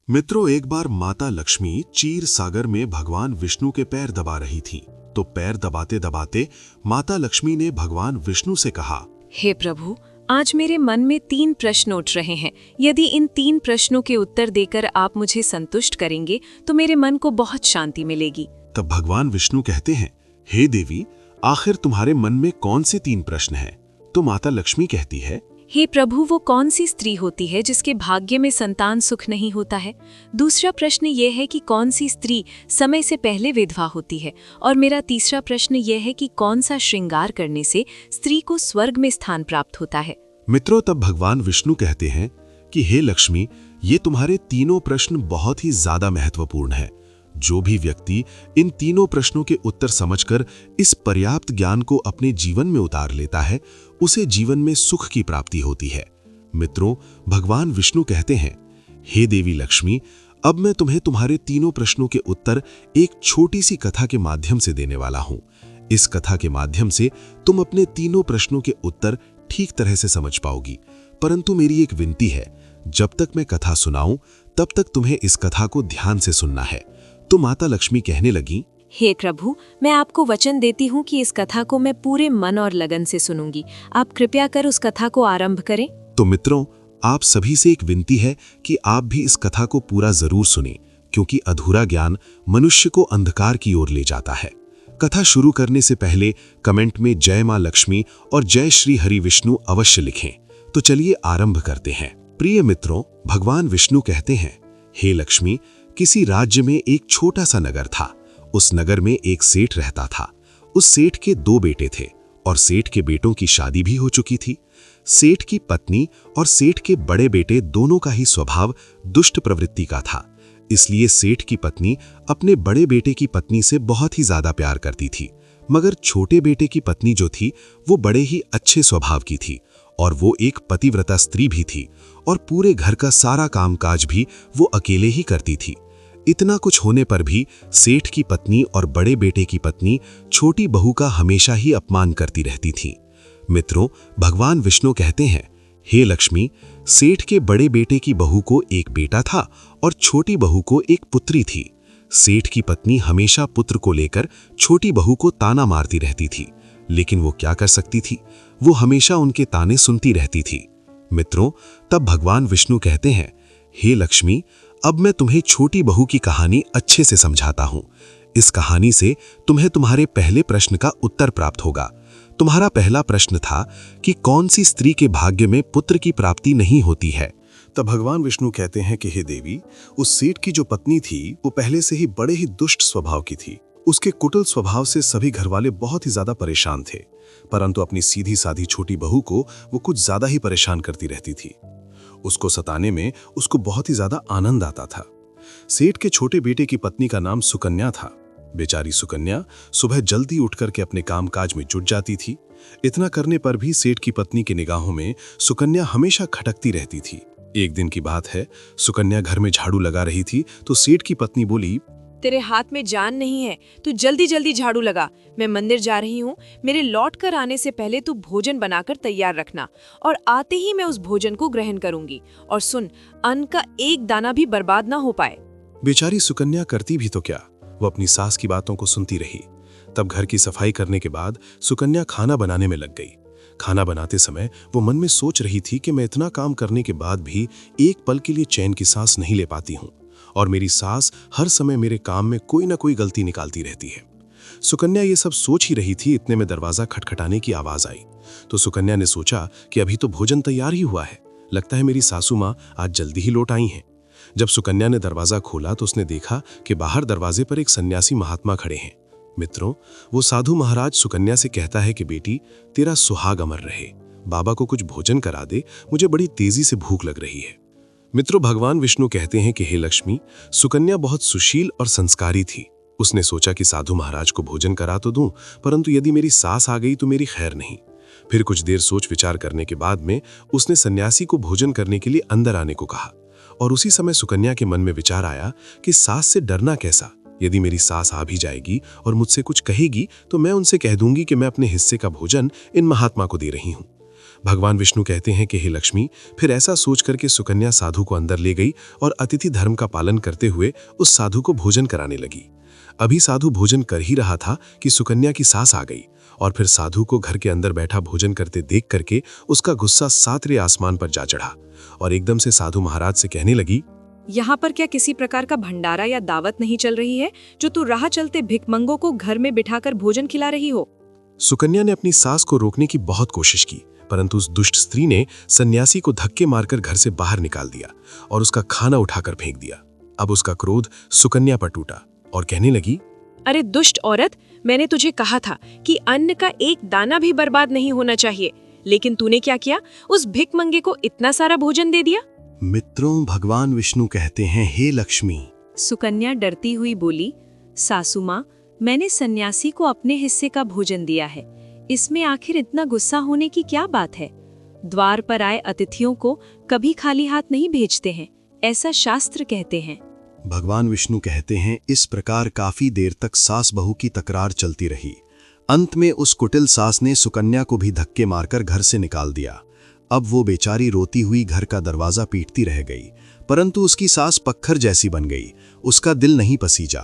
मित्रों, एक बार माता लक्ष्मी चीर सागर में भगवान विष्णु के पैर दबा रही थीं। तो पैर दबाते दबाते माता लक्ष्मी ने भगवान विष्णु से कहा, हे प्रभु, आज मेरे मन में 3 प्रश्न उठ रहे हैं। यदि इन 3 प्रश्नों के उत्तर देकर आप मुझे संतुष्ट करेंगे तो मेरे मन को बहुत शांति मिलेगी। तब भगवान विष्णु कहते हैं, हे देवी, आखिर तुम्हारे मन में कौन से 3 प्रश्न हैं? तो माता लक्ष्मी कहती है, हे प्रभु, वो कौन सी स्त्री होती है जिसके भाग्य में संतान सुख नहीं होता है? दूसरा प्रश्न ये है कि कौन सी स्त्री समय से पहले विधवा होती है? और मेरा तीसरा प्रश्न ये है कि कौन सा श्रृंगार करने से स्त्री को स्वर्ग में स्थान प्राप्त होता है? मित्रों, तब भगवान विष्णु कहते हैं कि हे लक्ष्मी, ये तुम्हारे तीनों प्रश्न बहुत ही ज्यादा महत्वपूर्ण हैं। जो भी व्यक्ति इन तीनों प्रश्नों के उत्तर समझकर इस पर्याप्त ज्ञान को अपने जीवन में उतार लेता है, उसे जीवन में सुख की प्राप्ति होती है। मित्रों, भगवान विष्णु कहते हैं, हे देवी लक्ष्मी, अब मैं तुम्हें तुम्हारे तीनों प्रश्नों के उत्तर एक छोटी सी कथा के माध्यम से देने वाला हूं। इस कथा के माध्यम से तुम अपने तीनों प्रश्नों के उत्तर ठीक तरह से समझ पाओगी। परंतु मेरी एक विनती है, जब तक मैं कथा सुनाऊं तब तक तुम्हें इस कथा को ध्यान से सुनना है। तो माता लक्ष्मी कहने लगी, हे प्रभु, मैं आपको वचन देती हूँ कि इस कथा को मैं पूरे मन और लगन से सुनूंगी। आप कृपया कर उस कथा को आरंभ करें। तो मित्रों, आप सभी से एक विनती है कि आप भी इस कथा को पूरा जरूर सुनें, क्योंकि अधूरा ज्ञान मनुष्य को अंधकार की ओर ले जाता है। कथा शुरू करने से पहले कमेंट में जय मां लक्ष्मी और जय श्री हरि विष्णु अवश्य लिखें। तो चलिए आरंभ करते हैं। प्रिय मित्रों, भगवान विष्णु कहते हैं, हे लक्ष्मी, किसी राज्य में एक छोटा सा नगर था। उस नगर में एक सेठ रहता था। उस सेठ के 2 बेटे थे और सेठ के बेटों की शादी भी हो चुकी थी। सेठ की पत्नी और सेठ के बड़े बेटे दोनों का ही स्वभाव दुष्ट प्रवृत्ति का था। इसलिए सेठ की पत्नी अपने बड़े बेटे की पत्नी से बहुत ही ज्यादा प्यार करती थी, मगर छोटे बेटे की पत्नी जो थी वो बड़े ही अच्छे स्वभाव की थी और वो एक पतिव्रता स्त्री भी थी और पूरे घर का सारा कामकाज भी वो अकेले ही करती थी। इतना कुछ होने पर भी सेठ की पत्नी और बड़े बेटे की पत्नी छोटी बहू का हमेशा ही अपमान करती रहती थी। मित्रों, भगवान विष्णु कहते हैं, हे लक्ष्मी, सेठ के बड़े बेटे की बहू को एक बेटा था और छोटी बहू को एक पुत्री थी। सेठ की पत्नी हमेशा पुत्र को लेकर छोटी बहू को ताना मारती रहती थी, लेकिन वो क्या कर सकती थी? वो हमेशा उनके ताने सुनती रहती थी। मित्रों, तब भगवान विष्णु कहते हैं, हे लक्ष्मी, अब मैं तुम्हें छोटी बहू की कहानी अच्छे से समझाता हूं। इस कहानी से तुम्हें तुम्हारे पहले प्रश्न का उत्तर प्राप्त होगा। तुम्हारा पहला प्रश्न था कि कौन सी स्त्री के भाग्य में पुत्र की प्राप्ति नहीं होती है। तब भगवान विष्णु कहते हैं कि हे देवी, उस सेठ की जो पत्नी थी वो पहले से ही बड़े ही दुष्ट स्वभाव की थी। उसके कुटिल स्वभाव से सभी घरवाले बहुत ही ज्यादा परेशान थे, परंतु अपनी सीधी साधी छोटी बहू को वो कुछ ज्यादा ही परेशान करती रहती थी। उसको सताने में उसको बहुत ही ज्यादा आनंद आता था। सेठ के छोटे बेटे की पत्नी का नाम सुकन्या था। बेचारी सुकन्या सुबह जल्दी उठकर के अपने कामकाज में जुट जाती थी। इतना करने पर भी सेठ की पत्नी की निगाहों में सुकन्या हमेशा खटकती रहती थी। एक दिन की बात है, सुकन्या घर में झाड़ू लगा रही थी तो सेठ की पत्नी बोली, तेरे हाथ में जान नहीं है, तू जल्दी जल्दी झाड़ू लगा। मैं मंदिर जा रही हूँ, मेरे लौट कर आने से पहले तू भोजन बनाकर तैयार रखना और आते ही मैं उस भोजन को ग्रहण करूंगी। और सुन, अन्न का एक दाना भी बर्बाद ना हो पाए। बेचारी सुकन्या करती भी तो क्या, वो अपनी सास की बातों को सुनती रही। तब घर की सफाई करने के बाद सुकन्या खाना बनाने में लग गई। खाना बनाते समय वो मन में सोच रही थी कि मैं इतना काम करने के बाद भी एक पल के लिए चैन की सांस नहीं ले पाती हूँ और मेरी सास हर समय मेरे काम में कोई ना कोई गलती निकालती रहती है। सुकन्या ये सब सोच ही रही थी, इतने में दरवाजा खटखटाने की आवाज आई। तो सुकन्या ने सोचा कि अभी तो भोजन तैयार ही हुआ है, लगता है मेरी सासू माँ आज जल्दी ही लौट आई हैं। जब सुकन्या ने दरवाजा खोला तो उसने देखा कि बाहर दरवाजे पर एक सन्यासी महात्मा खड़े हैं। मित्रों, वो साधु महाराज सुकन्या से कहता है कि बेटी, तेरा सुहाग अमर रहे, बाबा को कुछ भोजन करा दे, मुझे बड़ी तेजी से भूख लग रही है। मित्रों, भगवान विष्णु कहते हैं कि हे लक्ष्मी, सुकन्या बहुत सुशील और संस्कारी थी। उसने सोचा कि साधु महाराज को भोजन करा तो दूं, परंतु यदि मेरी सास आ गई तो मेरी खैर नहीं। फिर कुछ देर सोच विचार करने के बाद में उसने सन्यासी को भोजन करने के लिए अंदर आने को कहा। और उसी समय सुकन्या के मन में विचार आया कि सास से डरना कैसा, यदि मेरी सास आ भी जाएगी और मुझसे कुछ कहेगी तो मैं उनसे कह दूंगी कि मैं अपने हिस्से का भोजन इन महात्मा को दे रही हूँ। भगवान विष्णु कहते हैं कि हे लक्ष्मी, फिर ऐसा सोच करके सुकन्या साधु को अंदर ले गई और अतिथि धर्म का पालन करते हुए उस साधु को भोजन कराने लगी। अभी साधु भोजन कर ही रहा था कि सुकन्या की सास आ गई और फिर साधु को घर के अंदर बैठा भोजन करते देख करके उसका गुस्सा सातवें आसमान पर जा चढ़ा और एकदम से साधु महाराज से कहने लगी, यहाँ पर क्या किसी प्रकार का भंडारा या दावत नहीं चल रही है जो तू राह चलते भिखमंगों को घर में बिठाकर भोजन खिला रही हो? सुकन्या ने अपनी सास को रोकने की बहुत कोशिश की, परंतु उस दुष्ट स्त्री ने सन्यासी को धक्के मारकर घर से बाहर निकाल दिया और उसका खाना उठाकर फेंक दिया। अब उसका क्रोध सुकन्या पर टूटा और कहने लगी, अरे दुष्ट औरत, मैंने तुझे कहा था कि अन्न का एक दाना भी बर्बाद नहीं होना चाहिए, लेकिन तूने क्या किया? उस भिखमंगे को इतना सारा भोजन दे दिया। मित्रों, भगवान विष्णु कहते हैं, हे लक्ष्मी। सुकन्या डरती हुई बोली, सासू माँ, मैंने सन्यासी को अपने हिस्से का भोजन दिया है, इसमें आखिर इतना गुस्सा होने की क्या बात है? द्वार पर आए अतिथियों को कभी खाली हाथ नहीं भेजते हैं, ऐसा शास्त्र कहते हैं। भगवान विष्णु कहते हैं, इस प्रकार काफी देर तक सास बहू की तकरार चलती रही। अंत में उस कुटिल सास ने सुकन्या को भी धक्के मारकर घर से निकाल दिया। अब वो बेचारी रोती हुई घर का दरवाजा पीटती रह गई, परंतु उसकी सास पत्थर जैसी बन गई, उसका दिल नहीं पसीजा।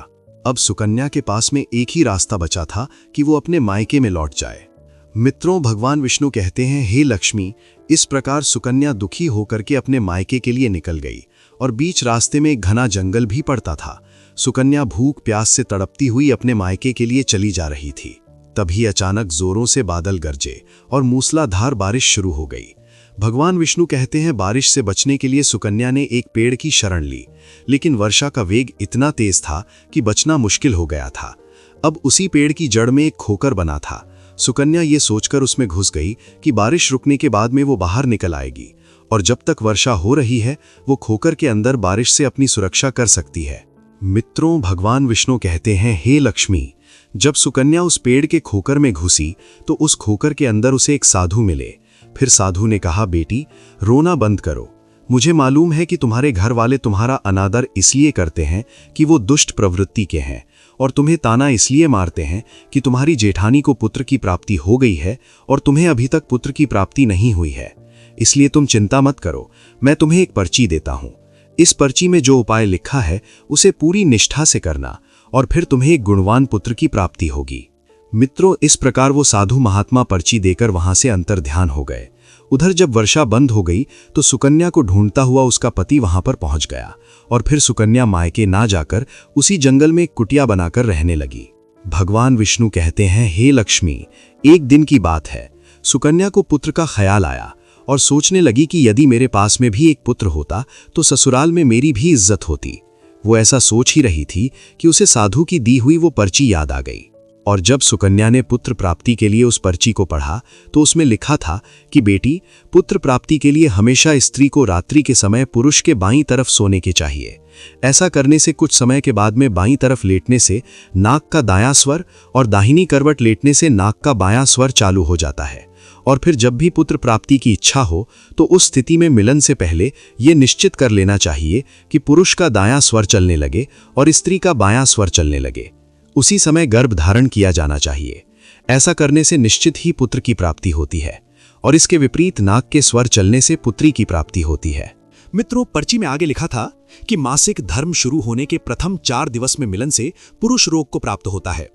अब सुकन्या के पास में एक ही रास्ता बचा था कि वो अपने मायके में लौट जाए। मित्रों, भगवान विष्णु कहते हैं, हे लक्ष्मी, इस प्रकार सुकन्या दुखी होकर के अपने मायके के लिए निकल गई और बीच रास्ते में एक घना जंगल भी पड़ता था। सुकन्या भूख प्यास से तड़पती हुई अपने मायके के लिए चली जा रही थी। तभी अचानक जोरों से बादल गरजे और मूसलाधार बारिश शुरू हो गई। भगवान विष्णु कहते हैं, बारिश से बचने के लिए सुकन्या ने एक पेड़ की शरण ली, लेकिन वर्षा का वेग इतना तेज था कि बचना मुश्किल हो गया था। अब उसी पेड़ की जड़ में एक खोकर बना था। सुकन्या ये सोचकर उसमें घुस गई कि बारिश रुकने के बाद में वो बाहर निकल आएगी और जब तक वर्षा हो रही है वो खोकर के अंदर बारिश से अपनी सुरक्षा कर सकती है। मित्रों, भगवान विष्णु कहते हैं, हे लक्ष्मी, जब सुकन्या उस पेड़ के खोकर में घुसी तो उस खोकर के अंदर उसे एक साधु मिले। फिर साधु ने कहा, बेटी, रोना बंद करो। मुझे मालूम है कि तुम्हारे घर वाले तुम्हारा अनादर इसलिए करते हैं कि वो दुष्ट प्रवृत्ति के हैं और तुम्हें ताना इसलिए मारते हैं कि तुम्हारी जेठानी को पुत्र की प्राप्ति हो गई है और तुम्हें अभी तक पुत्र की प्राप्ति नहीं हुई है। इसलिए तुम चिंता मत करो, मैं तुम्हें एक पर्ची देता हूं। इस पर्ची में जो उपाय लिखा है उसे पूरी निष्ठा से करना और फिर तुम्हें एक गुणवान पुत्र की प्राप्ति होगी। मित्रों, इस प्रकार वो साधु महात्मा पर्ची देकर वहां से अंतर्ध्यान हो गए। उधर जब वर्षा बंद हो गई तो सुकन्या को ढूंढता हुआ उसका पति वहां पर पहुंच गया और फिर सुकन्या मायके ना जाकर उसी जंगल में एक कुटिया बनाकर रहने लगी। भगवान विष्णु कहते हैं, हे लक्ष्मी, एक दिन की बात है, सुकन्या को पुत्र का ख्याल आया और सोचने लगी कि यदि मेरे पास में भी एक पुत्र होता तो ससुराल में मेरी भी इज्जत होती। वो ऐसा सोच ही रही थी कि उसे साधु की दी हुई वो पर्ची याद आ गई और जब सुकन्या ने पुत्र प्राप्ति के लिए उस पर्ची को पढ़ा तो उसमें लिखा था कि बेटी, पुत्र प्राप्ति के लिए हमेशा स्त्री को रात्रि के समय पुरुष के बाईं तरफ सोने के चाहिए। ऐसा करने से कुछ समय के बाद में बाईं तरफ लेटने से नाक का दायां स्वर और दाहिनी करवट लेटने से नाक का बायां स्वर चालू हो जाता है और फिर जब भी पुत्र प्राप्ति की इच्छा हो तो उस स्थिति में मिलन से पहले ये निश्चित कर लेना चाहिए कि पुरुष का दायां स्वर चलने लगे और स्त्री का बायां स्वर चलने लगे। उसी समय गर्भ धारण किया जाना चाहिए। ऐसा करने से निश्चित ही पुत्र की प्राप्ति होती है और इसके विपरीत नाक के स्वर चलने से पुत्री की प्राप्ति होती है। मित्रों, पर्ची में आगे लिखा था कि मासिक धर्म शुरू होने के प्रथम 4 दिवस में मिलन से पुरुष रोग को प्राप्त होता है।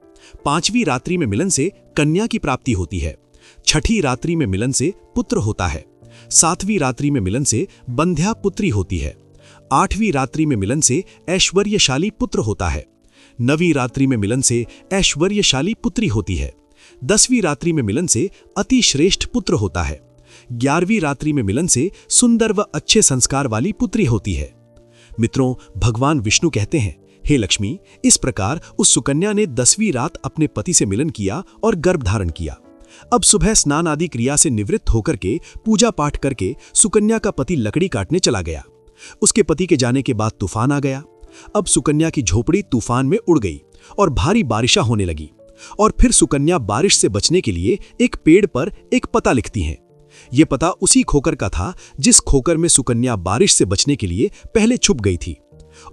5वीं रात्रि में मिलन से कन्या की प्राप्ति होती है। 6ठी रात्रि में मिलन से पुत्र होता है। 7वीं रात्रि में मिलन से बंध्या पुत्री होती है। 8वीं रात्रि में मिलन से ऐश्वर्यशाली पुत्र होता है। 9वीं रात्रि में मिलन से ऐश्वर्यशाली पुत्री होती है। 10वीं रात्रि में मिलन से अति श्रेष्ठ पुत्र होता है। 11वीं रात्रि में मिलन से सुंदर व अच्छे संस्कार वाली पुत्री होती है। मित्रों, भगवान विष्णु कहते हैं, हे लक्ष्मी, इस प्रकार उस सुकन्या ने 10वीं रात अपने पति से मिलन किया और गर्भ धारण किया। अब सुबह स्नान आदि क्रिया से निवृत्त होकर के पूजा पाठ करके सुकन्या का पति लकड़ी काटने चला गया। उसके पति के जाने के बाद तूफान आ गया। अब सुकन्या की झोपड़ी तूफान में उड़ गई और भारी बारिशा होने लगी और फिर सुकन्या बारिश से बचने के लिए एक पेड़ पर एक पता लिखती हैं। यह पता उसी खोकर का था जिस खोकर में सुकन्या बारिश से बचने के लिए पहले छुप गई थी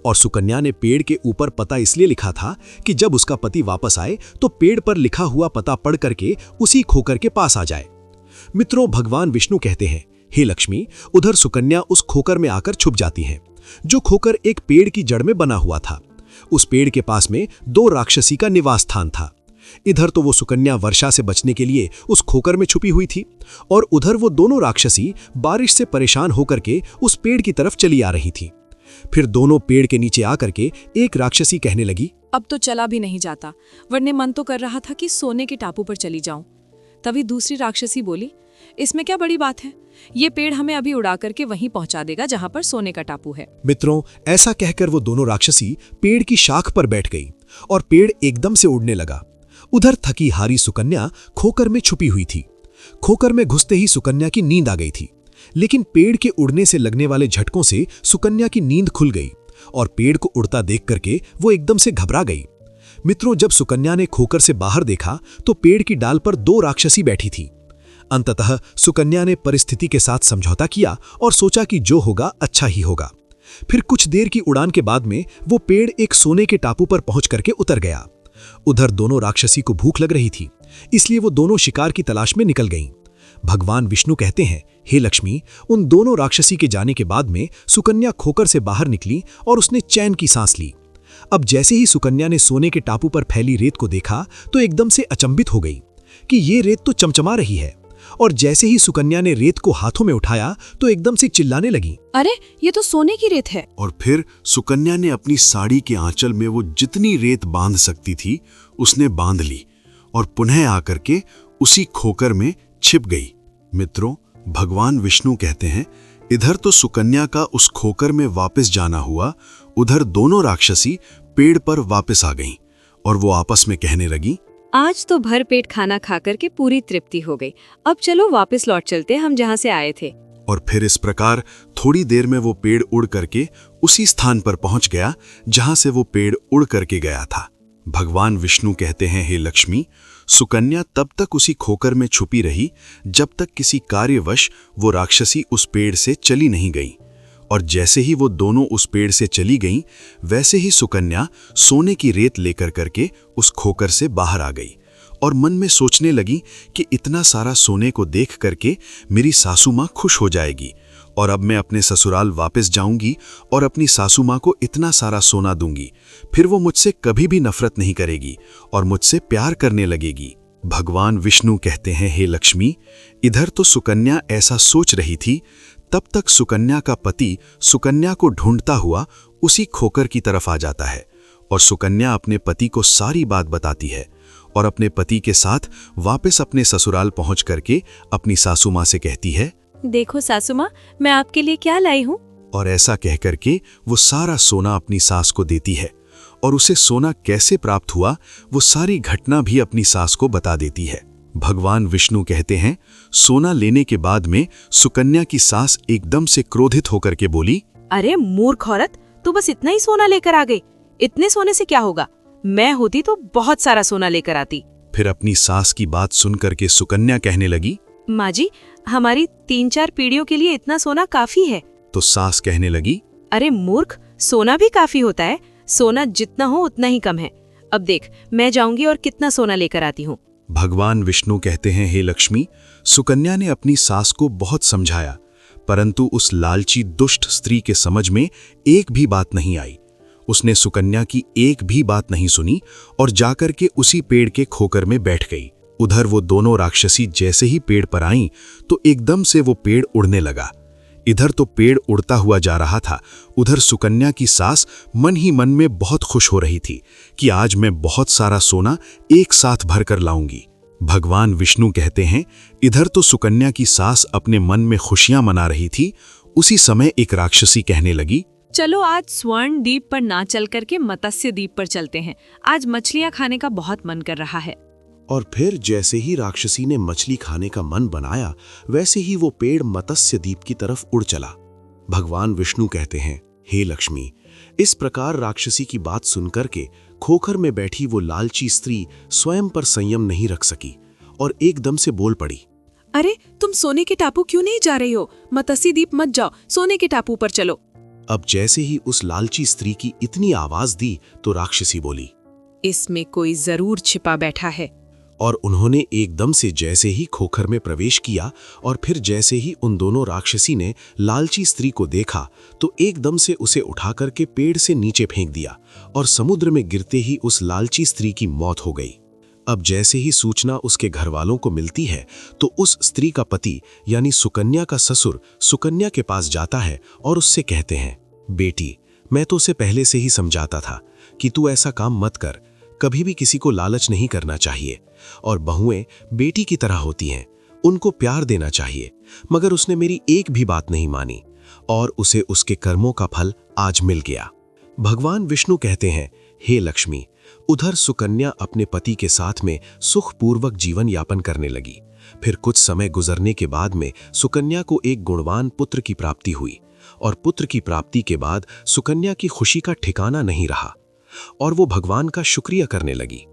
और सुकन्या ने पेड़ के ऊपर पता इसलिए लिखा था कि जब उसका पति वापस आए तो पेड़ पर लिखा हुआ पता पढ़ करके उसी खोकर के पास आ जाए। मित्रों, भगवान विष्णु कहते हैं, हे लक्ष्मी, उधर सुकन्या उस खोकर में आकर छुप जाती हैं, जो खोकर एक पेड़ की जड़ में बना हुआ था। उस पेड़ के पास में 2 राक्षसी का निवास स्थान था। इधर तो वो सुकन्या वर्षा से बचने के लिए उस खोकर में छुपी हुई थी, और उधर वो दोनों राक्षसी बारिश से परेशान होकर के उस पेड़ की तरफ चली आ रही थी। फिर दोनों पेड़ के नीचे आकर के एक राक्षसी कहने लगी, अब तो चला भी नहीं जाता, वरने मन तो कर रहा था कि सोने के टापू पर चली जाऊं। तभी दूसरी राक्षसी बोली, इसमें क्या बड़ी बात है, ये पेड़ हमें अभी उड़ा करके वहीं पहुंचा देगा जहां पर सोने का टापू है। मित्रों, ऐसा कहकर वो दोनों राक्षसी पेड़ की शाख पर बैठ गई और पेड़ एकदम से उड़ने लगा। उधर थकी हारी सुकन्या खोकर में छुपी हुई थी। खोकर में घुसते ही सुकन्या की नींद आ गई थी, लेकिन पेड़ के उड़ने से लगने वाले झटकों से सुकन्या की नींद खुल गई और पेड़ को उड़ता देख करके वो एकदम से घबरा गई। मित्रों, जब सुकन्या ने खोकर से बाहर देखा तो पेड़ की डाल पर 2 राक्षसी बैठी थी। अंततः सुकन्या ने परिस्थिति के साथ समझौता किया और सोचा कि जो होगा अच्छा ही होगा। फिर कुछ देर की उड़ान के बाद में वो पेड़ एक सोने के टापू पर पहुंच करके उतर गया। उधर दोनों राक्षसी को भूख लग रही थी, इसलिए वो दोनों शिकार की तलाश में निकल गईं। भगवान विष्णु कहते हैं, हे लक्ष्मी, उन दोनों राक्षसी के जाने के बाद में सुकन्या खोकर से बाहर निकली और उसने चैन की सांस ली। अब जैसे ही सुकन्या ने सोने के टापू पर फैली रेत को देखा तो एकदम से अचंभित हो गई कि ये रेत तो चमचमा रही है, और जैसे ही सुकन्या ने रेत को हाथों में उठाया तो एकदम से चिल्लाने लगी, अरे ये तो सोने की रेत है। और फिर सुकन्या ने अपनी साड़ी के आंचल में वो जितनी रेत बांध सकती थी उसने बांध ली और पुनः आकर के उसी खोकर में छिप गई। मित्रों, भगवान विष्णु कहते हैं, इधर तो सुकन्या का उस खोकर में वापस जाना हुआ, उधर दोनों राक्षसी पेड़ पर वापस आ गईं और वो आपस में कहने लगी, आज तो भर पेट खाना खाकर के पूरी तृप्ति हो गई, अब चलो वापस लौट चलते हम जहाँ से आए थे। और फिर इस प्रकार थोड़ी देर में वो पेड़ उड़ करके उसी स्थान पर पहुंच गया जहां से वो पेड़ उड़ करके गया था। भगवान विष्णु कहते हैं, हे लक्ष्मी, सुकन्या तब तक उसी खोकर में छुपी रही जब तक किसी कार्यवश वो राक्षसी उस पेड़ से चली नहीं गई, और जैसे ही वो दोनों उस पेड़ से चली गईं, वैसे ही सुकन्या सोने की रेत लेकर करके उस खोकर से बाहर आ गई और मन में सोचने लगी कि इतना सारा सोने को देख करके मेरी सासू माँ खुश हो जाएगी और अब मैं अपने ससुराल वापस जाऊंगी और अपनी सासू माँ को इतना सारा सोना दूंगी, फिर वो मुझसे कभी भी नफरत नहीं करेगी और मुझसे प्यार करने लगेगी। भगवान विष्णु कहते हैं, हे लक्ष्मी, इधर तो सुकन्या ऐसा सोच रही थी, तब तक सुकन्या का पति सुकन्या को ढूंढता हुआ उसी खोकर की तरफ आ जाता है और सुकन्या अपने पति को सारी बात बताती है और अपने पति के साथ वापस अपने ससुराल पहुंच करके अपनी सासू माँ से कहती है, देखो सासू माँ, मैं आपके लिए क्या लाई हूँ। और ऐसा कह करके वो सारा सोना अपनी सास को देती है और उसे सोना कैसे प्राप्त हुआ वो सारी घटना भी अपनी सास को बता देती है। भगवान विष्णु कहते हैं, सोना लेने के बाद में सुकन्या की सास एकदम से क्रोधित होकर के बोली, अरे मूर्ख औरत, तू बस इतना ही सोना लेकर आ गई, इतने सोने से क्या होगा, मैं होती तो बहुत सारा सोना लेकर आती। फिर अपनी सास की बात सुन करके सुकन्या कहने लगी, माँ जी, हमारी 3-4 पीढ़ियों के लिए इतना सोना काफी है। तो सास कहने लगी, अरे मूर्ख, सोना भी काफी होता है, सोना जितना हो उतना ही कम है। अब देख, मैं जाऊंगी और कितना सोना लेकर आती हूँ। भगवान विष्णु कहते हैं, हे लक्ष्मी, सुकन्या ने अपनी सास को बहुत समझाया, परंतु उस लालची दुष्ट स्त्री के समझ में एक भी बात नहीं आई। उसने सुकन्या की एक भी बात नहीं सुनी और जाकर के उसी पेड़ के खोकर में बैठ गई। उधर वो दोनों राक्षसी जैसे ही पेड़ पर आईं तो एकदम से वो पेड़ उड़ने लगा। इधर तो पेड़ उड़ता हुआ जा रहा था, उधर सुकन्या की सास मन ही मन में बहुत खुश हो रही थी कि आज मैं बहुत सारा सोना एक साथ भर कर लाऊंगी। भगवान विष्णु कहते हैं, इधर तो सुकन्या की सास अपने मन में खुशियां मना रही थी, उसी समय एक राक्षसी कहने लगी, चलो आज स्वर्ण द्वीप पर ना चल करके मत्स्य द्वीप पर चलते हैं, आज मछलियाँ खाने का बहुत मन कर रहा है। और फिर जैसे ही राक्षसी ने मछली खाने का मन बनाया, वैसे ही वो पेड़ मत्स्य द्वीप की तरफ उड़ चला। भगवान विष्णु कहते हैं, हे लक्ष्मी, इस प्रकार राक्षसी की बात सुनकर के खोखर में बैठी वो लालची स्त्री स्वयं पर संयम नहीं रख सकी और एकदम से बोल पड़ी, अरे तुम सोने के टापू क्यों नहीं जा रही हो? मत्स्य द्वीप मत जाओ, सोने के टापू पर चलो। अब जैसे ही उस लालची स्त्री की इतनी आवाज दी तो राक्षसी बोली, इसमें कोई जरूर छिपा बैठा है। और उन्होंने एकदम से जैसे ही खोखर में प्रवेश किया और फिर जैसे ही उन दोनों राक्षसी ने लालची स्त्री को देखा तो एकदम से उसे उठाकर के पेड़ से नीचे फेंक दिया और समुद्र में गिरते ही उस लालची स्त्री की मौत हो गई। अब जैसे ही सूचना उसके घर वालों को मिलती है तो उस स्त्री का पति यानी सुकन्या का ससुर सुकन्या के पास जाता है और उससे कहते हैं, बेटी, मैं तो उसे पहले से ही समझाता था कि तू ऐसा काम मत कर, कभी भी किसी को लालच नहीं करना चाहिए और बहुएं बेटी की तरह होती हैं, उनको प्यार देना चाहिए। मगर उसने मेरी एक भी बात नहीं मानी और उसे उसके कर्मों का फल आज मिल गया। भगवान विष्णु कहते हैं, हे लक्ष्मी, उधर सुकन्या अपने पति के साथ में सुखपूर्वक जीवन यापन करने लगी। फिर कुछ समय गुजरने के बाद में सुकन्या को एक गुणवान पुत्र की प्राप्ति हुई और पुत्र की प्राप्ति के बाद सुकन्या की खुशी का ठिकाना नहीं रहा और वो भगवान का शुक्रिया करने लगी।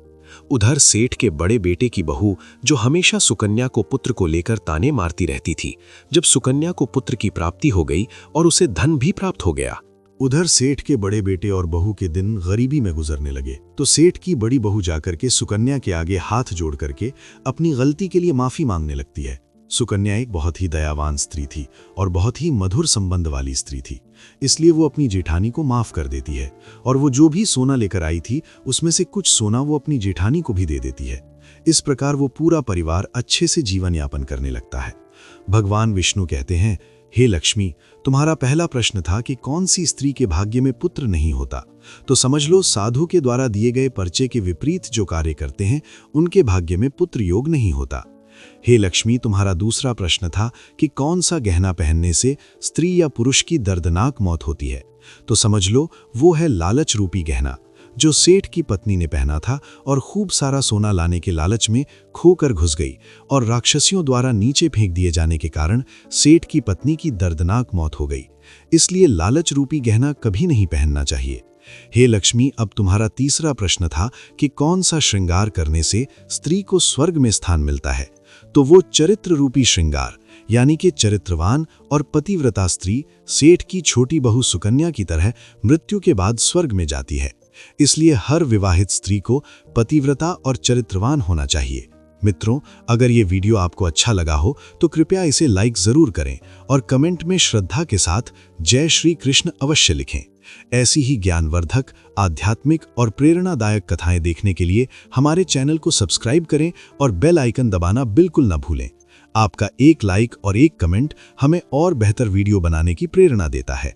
उधर सेठ के बड़े बेटे की बहू, जो हमेशा सुकन्या को पुत्र को लेकर ताने मारती रहती थी, जब सुकन्या को पुत्र की प्राप्ति हो गई और उसे धन भी प्राप्त हो गया, उधर सेठ के बड़े बेटे और बहू के दिन गरीबी में गुजरने लगे तो सेठ की बड़ी बहू जाकर के सुकन्या के आगे हाथ जोड़ करके अपनी गलती के लिए माफी मांगने लगती है। सुकन्या एक बहुत ही दयावान स्त्री थी और बहुत ही मधुर संबंध वाली स्त्री थी, इसलिए वो अपनी जेठानी को माफ कर देती है और वो जो भी सोना लेकर आई थी उसमें से कुछ सोना वो अपनी जेठानी को भी दे देती है। इस प्रकार वो पूरा परिवार अच्छे से जीवन यापन करने लगता है। भगवान विष्णु कहते हैं, हे लक्ष्मी, तुम्हारा पहला प्रश्न था कि कौन सी स्त्री के भाग्य में पुत्र नहीं होता, तो समझ लो साधु के द्वारा दिए गए पर्चे के विपरीत जो कार्य करते हैं उनके भाग्य में पुत्र योग नहीं होता। हे लक्ष्मी, तुम्हारा दूसरा प्रश्न था कि कौन सा गहना पहनने से स्त्री या पुरुष की दर्दनाक मौत होती है, तो समझ लो वो है लालच रूपी गहना, जो सेठ की पत्नी ने पहना था और खूब सारा सोना लाने के लालच में खोकर घुस गई और राक्षसियों द्वारा नीचे फेंक दिए जाने के कारण सेठ की पत्नी की दर्दनाक मौत हो गई। इसलिए लालच रूपी गहना कभी नहीं पहनना चाहिए। हे लक्ष्मी, अब तुम्हारा तीसरा प्रश्न था कि कौन सा श्रृंगार करने से स्त्री को स्वर्ग में स्थान मिलता है, तो वो चरित्र रूपी श्रृंगार यानी कि चरित्रवान और पतिव्रता स्त्री सेठ की छोटी बहू सुकन्या की तरह मृत्यु के बाद स्वर्ग में जाती है। इसलिए हर विवाहित स्त्री को पतिव्रता और चरित्रवान होना चाहिए। मित्रों, अगर ये वीडियो आपको अच्छा लगा हो तो कृपया इसे लाइक जरूर करें और कमेंट में श्रद्धा के साथ जय श्री कृष्ण अवश्य लिखें। ऐसी ही ज्ञानवर्धक, आध्यात्मिक और प्रेरणादायक कथाएं देखने के लिए हमारे चैनल को सब्सक्राइब करें और बेल आइकन दबाना बिल्कुल न भूलें। आपका एक लाइक और एक कमेंट हमें और बेहतर वीडियो बनाने की प्रेरणा देता है।